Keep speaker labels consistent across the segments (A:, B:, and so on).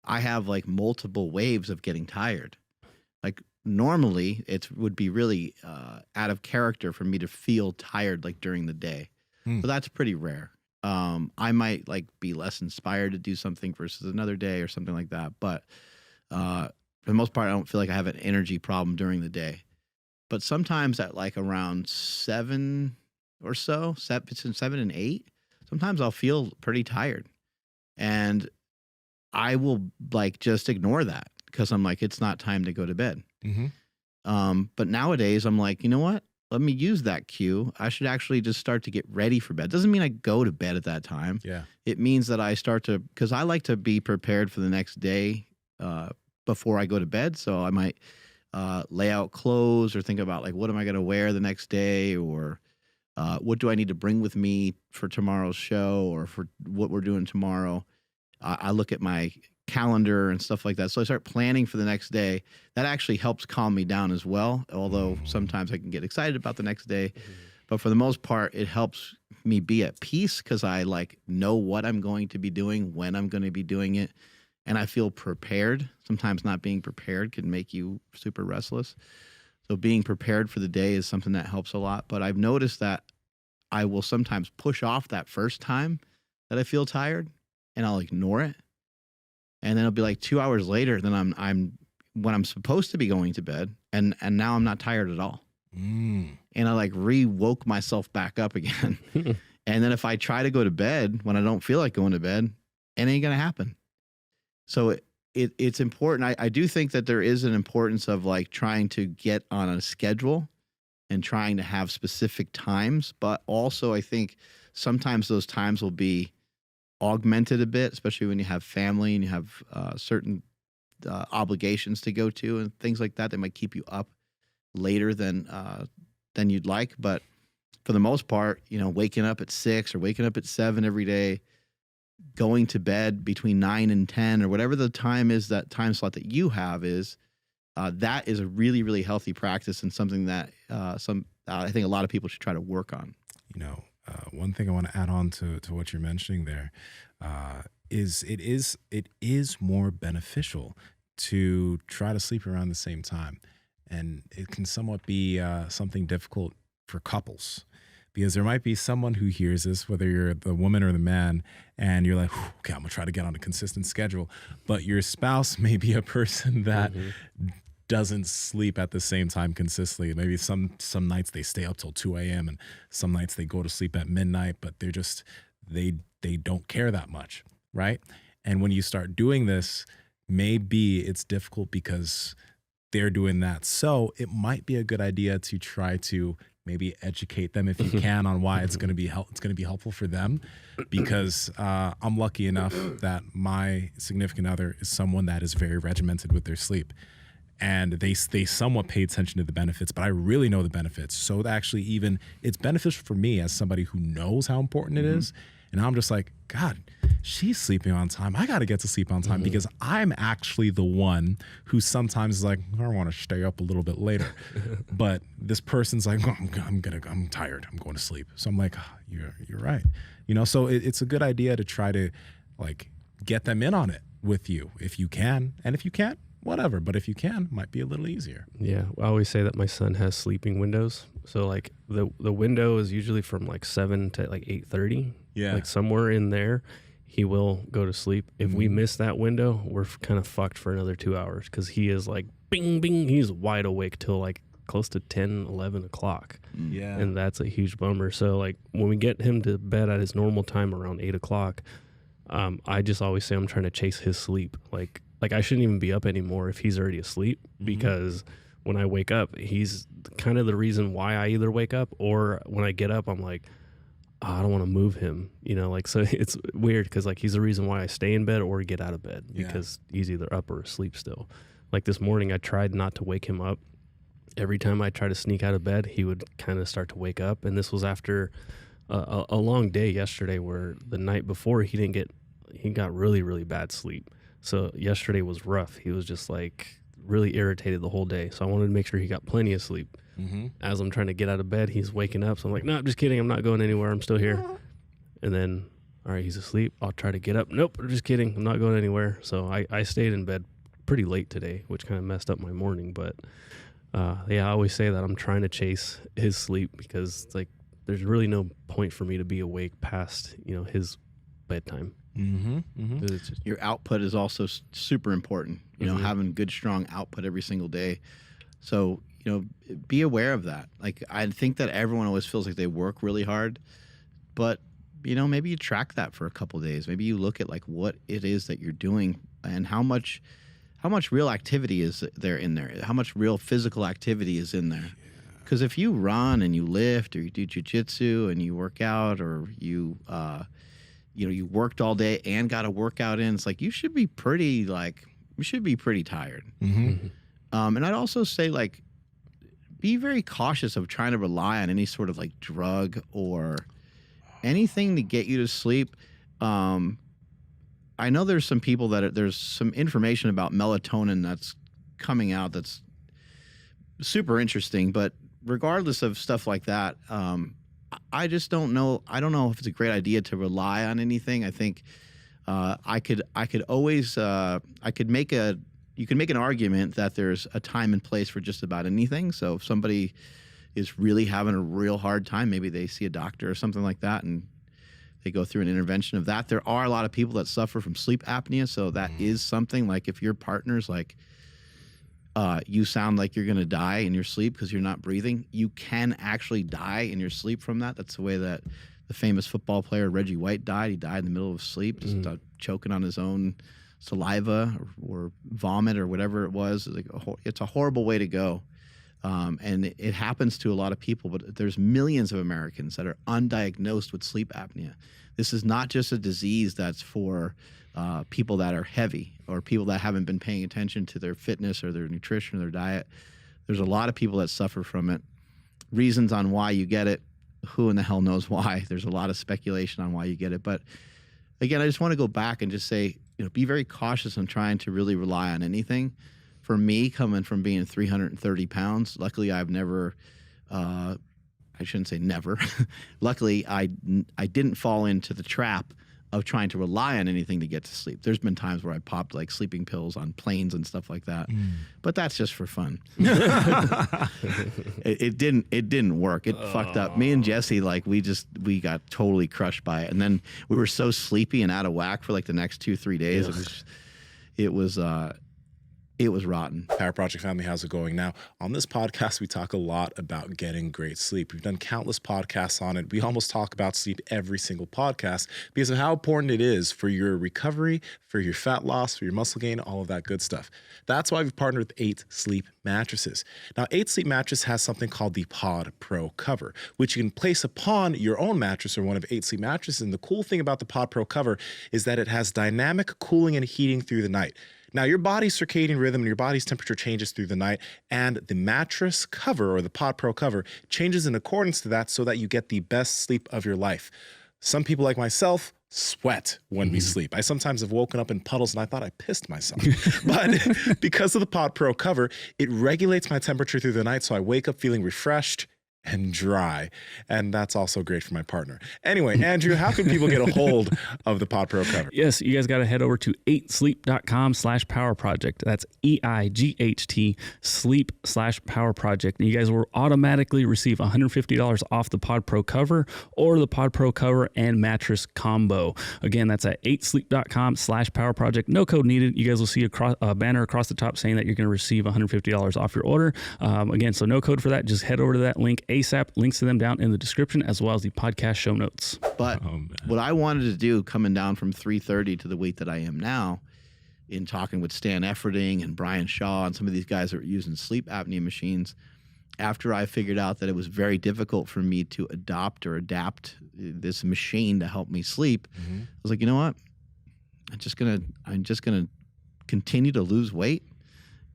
A: I have like multiple waves of getting tired. Like normally it would be really out of character for me to feel tired like during the day. So that's pretty rare. I might like be less inspired to do something versus another day or something like that. But for the most part, I don't feel like I have an energy problem during the day. But sometimes at like around 7 or so, between 7 and 8, sometimes I'll feel pretty tired. And I will like just ignore that because I'm like, it's not time to go to bed. But nowadays I'm like, you know what? Let me use that cue. I should actually just start to get ready for bed. Doesn't mean I go to bed at that time.
B: Yeah.
A: It means that I start to, because I like to be prepared for the next day before I go to bed. So I might lay out clothes or think about like, what am I going to wear the next day? Or what do I need to bring with me for tomorrow's show or for what we're doing tomorrow? I look at my calendar and stuff like that. So I start planning for the next day. That actually helps calm me down as well. Although sometimes I can get excited about the next day, but for the most part, it helps me be at peace because I like know what I'm going to be doing, when I'm going to be doing it. And I feel prepared. Sometimes not being prepared can make you super restless. So being prepared for the day is something that helps a lot. But I've noticed that I will sometimes push off that first time that I feel tired and I'll ignore it. And then it'll be like 2 hours later, then I'm when I'm supposed to be going to bed, and now I'm not tired at all. And I like re-woke myself back up again. And then if I try to go to bed when I don't feel like going to bed, it ain't gonna happen. So it's important. I do think that there is an importance of like trying to get on a schedule and trying to have specific times, but also I think sometimes those times will be augmented a bit, especially when you have family and you have certain obligations to go to and things like that. They might keep you up later than you'd like. But for the most part, you know, waking up at 6 or waking up at 7 every day, going to bed between 9 and 10 or whatever the time is, that time slot that you have is, that is a really, really healthy practice and something that I think a lot of people should try to work on.
B: You know, one thing I want to add on to what you're mentioning there is it is more beneficial to try to sleep around the same time. And it can somewhat be something difficult for couples, because there might be someone who hears this, whether you're the woman or the man, and you're like, okay, I'm gonna try to get on a consistent schedule. But your spouse may be a person that doesn't sleep at the same time consistently. Maybe some nights they stay up till 2 a.m. and some nights they go to sleep at midnight, but they're just, they don't care that much, right? And when you start doing this, maybe it's difficult because they're doing that. So it might be a good idea to try to maybe educate them if you can on why it's going to be helpful for them. Because I'm lucky enough that my significant other is someone that is very regimented with their sleep. And they somewhat pay attention to the benefits, but I really know the benefits. So actually even it's beneficial for me as somebody who knows how important it is. And I'm just like, God, she's sleeping on time. I got to get to sleep on time because I'm actually the one who sometimes is like, I want to stay up a little bit later. But this person's like, oh, I'm tired. I'm going to sleep. So I'm like, oh, you're right. You know, so it's a good idea to try to like get them in on it with you if you can. And if you can't, whatever. But if you can, it might be a little easier.
C: Yeah. I always say that my son has sleeping windows. So like the window is usually from like 7 to like 8:30.
B: Yeah.
C: Like somewhere in there, he will go to sleep. If we miss that window, we're kind of fucked for another 2 hours because he is like bing, bing. He's wide awake till like close to 10, 11 o'clock.
B: Yeah.
C: And that's a huge bummer. So like when we get him to bed at his normal time around 8 o'clock, I just always say I'm trying to chase his sleep. Like I shouldn't even be up anymore if he's already asleep because when I wake up, he's kind of the reason why I either wake up or when I get up, I'm like, oh, I don't want to move him, you know, like, so it's weird because like he's the reason why I stay in bed or get out of bed because he's either up or asleep still. Like this morning, I tried not to wake him up. Every time I try to sneak out of bed, he would kind of start to wake up. And this was after a long day yesterday where the night before he got really, really bad sleep. So yesterday was rough. He was just like really irritated the whole day. So I wanted to make sure he got plenty of sleep. As I'm trying to get out of bed, he's waking up. So I'm like, no, I'm just kidding. I'm not going anywhere. I'm still here. And then all right, he's asleep. I'll try to get up. Nope, just kidding. I'm not going anywhere. So I stayed in bed pretty late today, which kind of messed up my morning. But I always say that I'm trying to chase his sleep because it's like there's really no point for me to be awake past, his bedtime.
B: Mm-hmm. Mm-hmm.
C: It's just,
A: Your output is also super important, having good, strong output every single day. So, be aware of that. Like, I think that everyone always feels like they work really hard, but, maybe you track that for a couple of days. Maybe you look at like what it is that you're doing and how much real activity is there in there, how much real physical activity is in there. Because if you run and you lift or you do jujitsu and you work out or you worked all day and got a workout in, it's like you should be pretty tired.
B: Mm-hmm.
A: And I'd also say, like, be very cautious of trying to rely on any sort of like drug or anything to get you to sleep. I know there's some people there's some information about melatonin that's coming out that's super interesting, but regardless of stuff like that, I just don't know. I don't know if it's a great idea to rely on anything. I think you can make an argument that there's a time and place for just about anything. So if somebody is really having a real hard time, maybe they see a doctor or something like that and they go through an intervention of that. There are a lot of people that suffer from sleep apnea. So that is something, like, if your partner's like, you sound like you're going to die in your sleep because you're not breathing, you can actually die in your sleep from that. That's the way that the famous football player Reggie White died. He died in the middle of sleep, just choking on his own saliva or vomit or whatever it was. It's a horrible way to go. And it happens to a lot of people, but there's millions of Americans that are undiagnosed with sleep apnea. This is not just a disease that's for people that are heavy or people that haven't been paying attention to their fitness or their nutrition or their diet. There's a lot of people that suffer from it. Reasons on why you get it, who in the hell knows why? There's a lot of speculation on why you get it. But again, I just want to go back and just say, be very cautious on trying to really rely on anything. For me, coming from being 330 pounds, luckily I've never, I shouldn't say never. Luckily, I didn't fall into the trap of trying to rely on anything to get to sleep. There's been times where I popped like sleeping pills on planes and stuff like that, but that's just for fun. It didn't work. It fucked up. Me and Jesse, like, we got totally crushed by it, and then we were so sleepy and out of whack for like the next 2-3 days. It was rotten.
B: Power Project family, how's it going? Now, on this podcast, we talk a lot about getting great sleep. We've done countless podcasts on it. We almost talk about sleep every single podcast because of how important it is for your recovery, for your fat loss, for your muscle gain, all of that good stuff. That's why we've partnered with 8 Sleep mattresses. Now, 8 Sleep mattress has something called the Pod Pro cover, which you can place upon your own mattress or one of 8 Sleep mattresses. And the cool thing about the Pod Pro cover is that it has dynamic cooling and heating through the night. Now, your body's circadian rhythm and your body's temperature changes through the night, and the mattress cover or the Pod Pro cover changes in accordance to that so that you get the best sleep of your life. Some people like myself sweat when we sleep. I sometimes have woken up in puddles and I thought I pissed myself. But because of the Pod Pro cover, it regulates my temperature through the night, so I wake up feeling refreshed and dry. And that's also great for my partner. Anyway, Andrew, how can people get a hold of the Pod Pro cover?
C: Yes, you guys got to head over to 8sleep.com/power project. That's EIGHT sleep/power project. And you guys will automatically receive $150 off the Pod Pro cover or the Pod Pro cover and mattress combo. Again, that's at 8sleep.com/power project. No code needed. You guys will see a banner across the top saying that you're going to receive $150 off your order. Again, so no code for that. Just head over to that link ASAP. Links to them down in the description as well as the podcast show notes.
A: But what I wanted to do coming down from 330 to the weight that I am now, in talking with Stan Efferding and Brian Shaw and some of these guys that were using sleep apnea machines, after I figured out that it was very difficult for me to adapt this machine to help me sleep, I was like, you know what? I'm just gonna continue to lose weight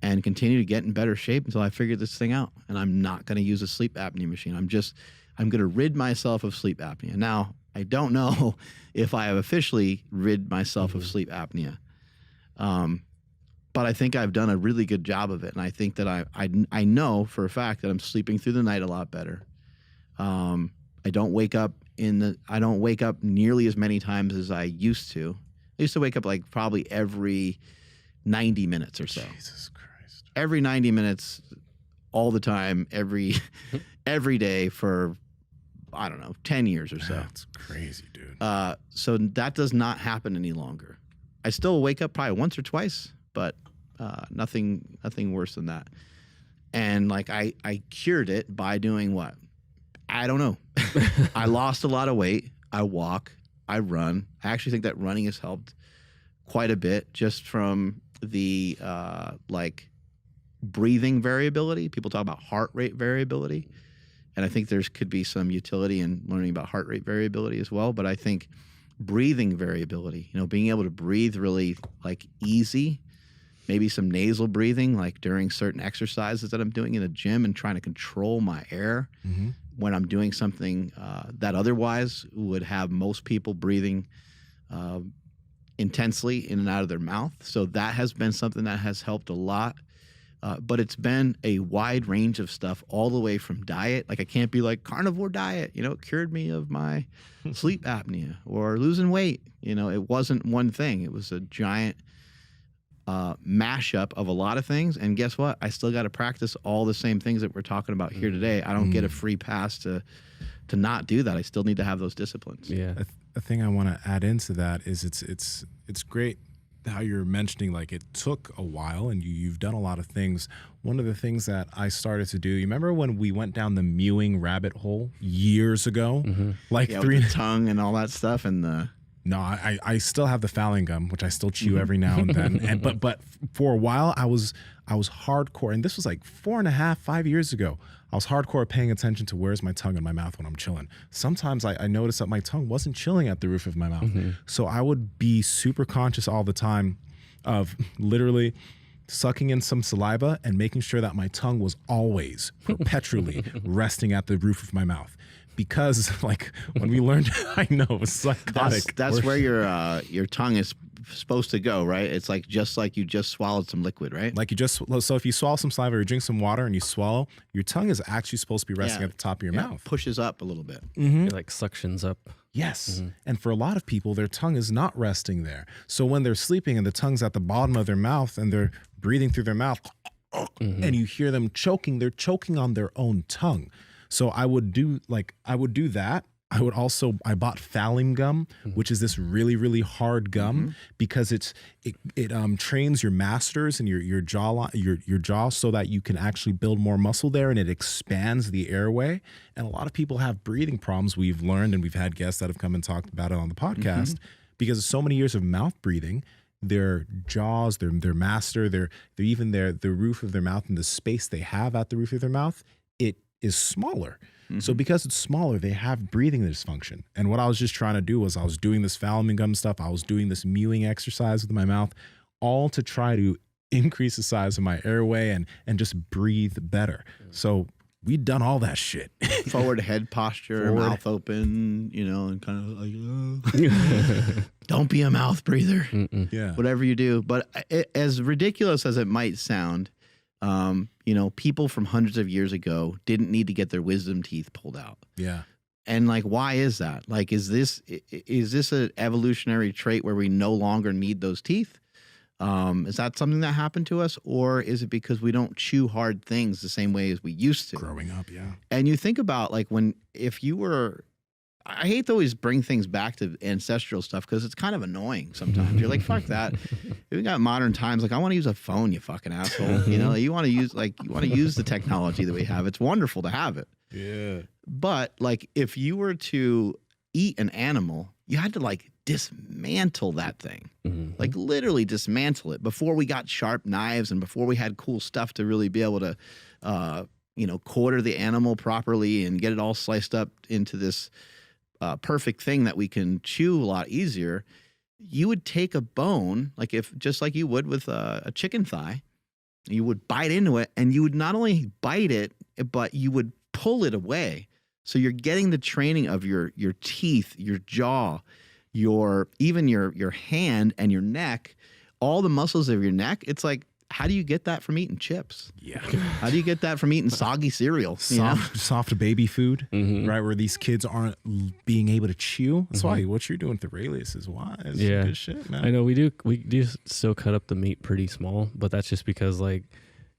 A: and continue to get in better shape until I figure this thing out. And I'm not going to use a sleep apnea machine. I'm going to rid myself of sleep apnea. Now, I don't know if I have officially rid myself of sleep apnea. But I think I've done a really good job of it. And I think that I know for a fact that I'm sleeping through the night a lot better. I don't wake up I don't wake up nearly as many times as I used to. I used to wake up like probably every 90 minutes or so.
B: Jesus Christ.
A: Every 90 minutes, all the time, every day for, I don't know, 10 years or so.
B: That's crazy, dude.
A: So that does not happen any longer. I still wake up probably once or twice, but nothing worse than that. And like I cured it by doing what? I don't know. I lost a lot of weight. I walk. I run. I actually think that running has helped quite a bit just from the like breathing variability. People talk about heart rate variability. And I think there's could be some utility in learning about heart rate variability as well. But I think breathing variability, being able to breathe really like easy, maybe some nasal breathing, like during certain exercises that I'm doing in the gym and trying to control my air when I'm doing something that otherwise would have most people breathing intensely in and out of their mouth. So that has been something that has helped a lot. But it's been a wide range of stuff all the way from diet. Like I can't be like carnivore diet, it cured me of my sleep apnea or losing weight. It wasn't one thing. It was a giant mashup of a lot of things. And guess what? I still got to practice all the same things that we're talking about here today. I don't get a free pass to not do that. I still need to have those disciplines.
C: Yeah.
B: A thing I want to add into that is it's great how you're mentioning like it took a while and you've done a lot of things. One of the things that I started to do, you remember when we went down the mewing rabbit hole years ago? Like
A: with the tongue and all that stuff and the...
B: No, I still have the fouling gum, which I still chew every now and then. And but for a while I was hardcore, and this was like 4.5, 5 years ago. I was hardcore paying attention to where's my tongue in my mouth when I'm chilling. Sometimes I noticed that my tongue wasn't chilling at the roof of my mouth. So I would be super conscious all the time of literally sucking in some saliva and making sure that my tongue was always perpetually resting at the roof of my mouth. Because like when we learned, I know it was psychotic.
A: That's where your tongue is supposed to go, right? It's like just like you just swallowed some liquid, right?
B: Like so if you swallow some saliva or you drink some water and you swallow, your tongue is actually supposed to be resting at the top of your mouth.
A: Pushes up a little bit.
C: It like suctions up.
B: Yes. And for a lot of people, their tongue is not resting there. So when they're sleeping and the tongue's at the bottom of their mouth and they're breathing through their mouth and you hear them choking, they're choking on their own tongue. So I would do that. I bought fouling gum, which is this really, really hard gum because it trains your masters and your jaw so that you can actually build more muscle there, and it expands the airway. And a lot of people have breathing problems. We've learned, and we've had guests that have come and talked about it on the podcast because of so many years of mouth breathing. Their jaws, their master, the roof of their mouth and the space they have at the roof of their mouth, it is smaller. So because it's smaller, they have breathing dysfunction. And what I was just trying to do was I was doing this fouling gum stuff. I was doing this mewing exercise with my mouth, all to try to increase the size of my airway and just breathe better. So we'd done all that shit.
A: Forward head posture, mouth open, and kind of like, don't be a mouth breather.
B: Yeah.
A: Whatever you do. But as ridiculous as it might sound, people from hundreds of years ago didn't need to get their wisdom teeth pulled out.
B: Yeah.
A: And like, why is that? Like, is this an evolutionary trait where we no longer need those teeth? Is that something that happened to us? Or is it because we don't chew hard things the same way as we used to?
B: Growing up, yeah.
A: And you think about like I hate to always bring ththings back to ancestral stuff because it's kind of annoying sometimes. You're like, fuck that. We got modern times. Like, I want to use a phone, you fucking asshole. You want to use the technology that we have. It's wonderful to have it.
B: Yeah.
A: But like, if you were to eat an animal, you had to like dismantle that thing, like literally dismantle it before we got sharp knives and before we had cool stuff to really be able to, quarter the animal properly and get it all sliced up into this perfect thing that we can chew a lot easier. You would take a bone, just like you would with a chicken thigh, you would bite into it, and you would not only bite it, but you would pull it away. So you're getting the training of your teeth, your jaw, even your hand and your neck, all the muscles of your neck. It's like how do you get that from eating chips?
B: Yeah.
A: How do you get that from eating soggy cereal? You know?
B: Soft baby food,
C: Mhm.
B: right? Where these kids aren't being able to chew. That's why what you're doing with Aurelius is wise.
C: Yeah.
B: Good shit, man.
C: I know we do still cut up the meat pretty small, but that's just because like,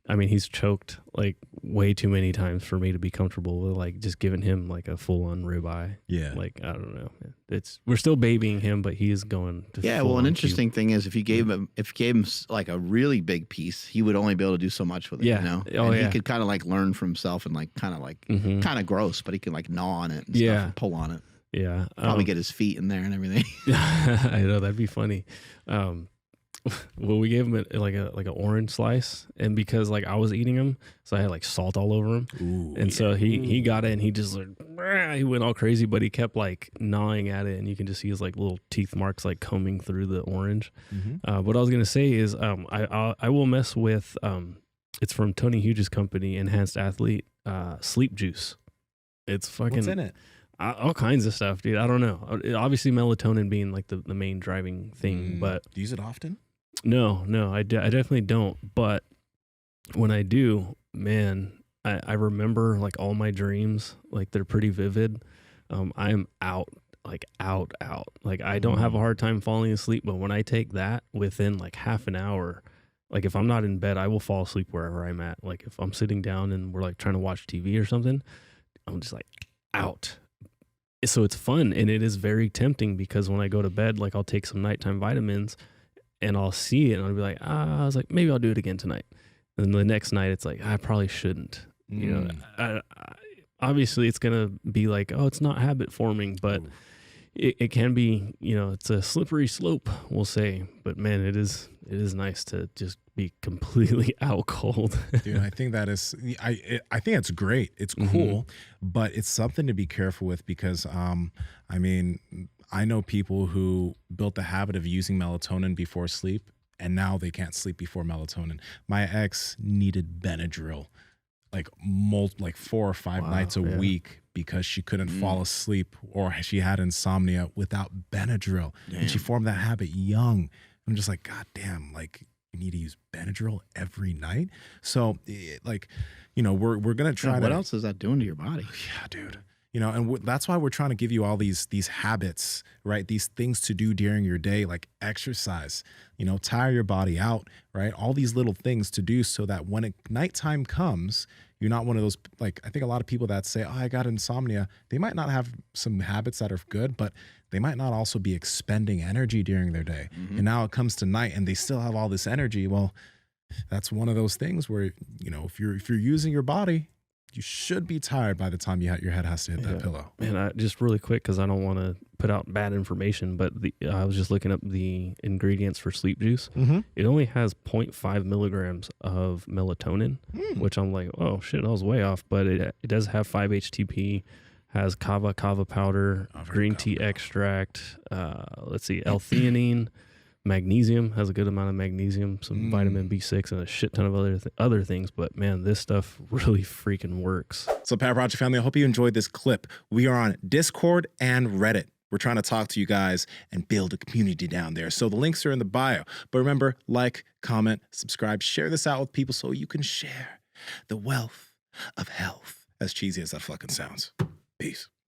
C: I mean, he's choked like way too many times for me to be comfortable with like just giving him like a full on ribeye.
B: Yeah.
C: Like, I don't know. We're still babying him, but he is going to
A: Yeah, well, an interesting thing is if you gave him like a really big piece, he would only be able to do so much with it.
C: Yeah.
A: You know,
C: Oh,
A: and
C: yeah.
A: he could kind of like learn for himself and like kind of gross, but he can like gnaw on it and
C: Yeah.
A: stuff and pull on it.
C: Yeah.
A: Probably get his feet in there and everything.
C: I know that'd be funny. Well, we gave him like an orange slice, and because like I was eating him, so I had like salt all over him.
B: Ooh,
C: And so he got it and he just like, he went all crazy, but he kept like gnawing at it, and you can just see his like little teeth marks like combing through the orange. What I was gonna say is I will mess with it's from Tony Huge's company, Enhanced Athlete Sleep Juice. It's fucking
B: What's in it?
C: all kinds of stuff, dude. I don't know. Obviously melatonin being like the main driving thing, but
B: Do you use it often?
C: no, I definitely don't. But when I do, man, I remember like all my dreams, like they're pretty vivid. I am out. Like I don't have a hard time falling asleep, but when I take that within like half an hour, like if I'm not in bed, I will fall asleep wherever I'm at. Like if I'm sitting down and we're like trying to watch TV or something, I'm just like out. So it's fun, and it is very tempting because when I go to bed, like I'll take some nighttime vitamins and I'll see it and I'll be like, I was like, maybe I'll do it again tonight. And the next night it's like, I probably shouldn't. You know, I obviously it's going to be like, oh, it's not habit forming, but it can be, you know, it's a slippery slope, we'll say. But man, it is nice to just be completely out cold.
B: Dude, I think that is, I think it's great. It's cool, but it's something to be careful with because, I mean, I know people who built the habit of using melatonin before sleep, and now they can't sleep before melatonin. My ex needed Benadryl like 4 or 5 nights a week because she couldn't fall asleep, or she had insomnia without Benadryl. And she formed that habit young. I'm just like, God damn, like you need to use Benadryl every night. So like, you know, we're going to try
A: What else is that doing to your body?
B: Yeah, dude. You know, and that's why we're trying to give you all these habits, right? These things to do during your day, like exercise, you know, tire your body out, right? All these little things to do so that when nighttime comes, you're not one of those, like, I think a lot of people that say, oh, I got insomnia, they might not have some habits that are good, but they might not also be expending energy during their day. And now it comes to night and they still have all this energy. Well, that's one of those things where, you know, if you're using your body, you should be tired by the time your head has to hit that pillow.
C: Man, I just really quick, because I don't want to put out bad information, but I was just looking up the ingredients for sleep juice. It only has 0.5 milligrams of melatonin, which I'm like, oh shit, I was way off. But it does have 5-HTP, has kava powder, green tea extract. Let's see, L-theanine. Magnesium, has a good amount of magnesium, some vitamin B6, and a shit ton of other things. But man, this stuff really freaking works.
B: So Power Project family, I hope you enjoyed this clip. We are on Discord and Reddit. We're trying to talk to you guys and build a community down there. So the links are in the bio. But remember, like, comment, subscribe, share this out with people so you can share the wealth of health. As cheesy as that fucking sounds. Peace.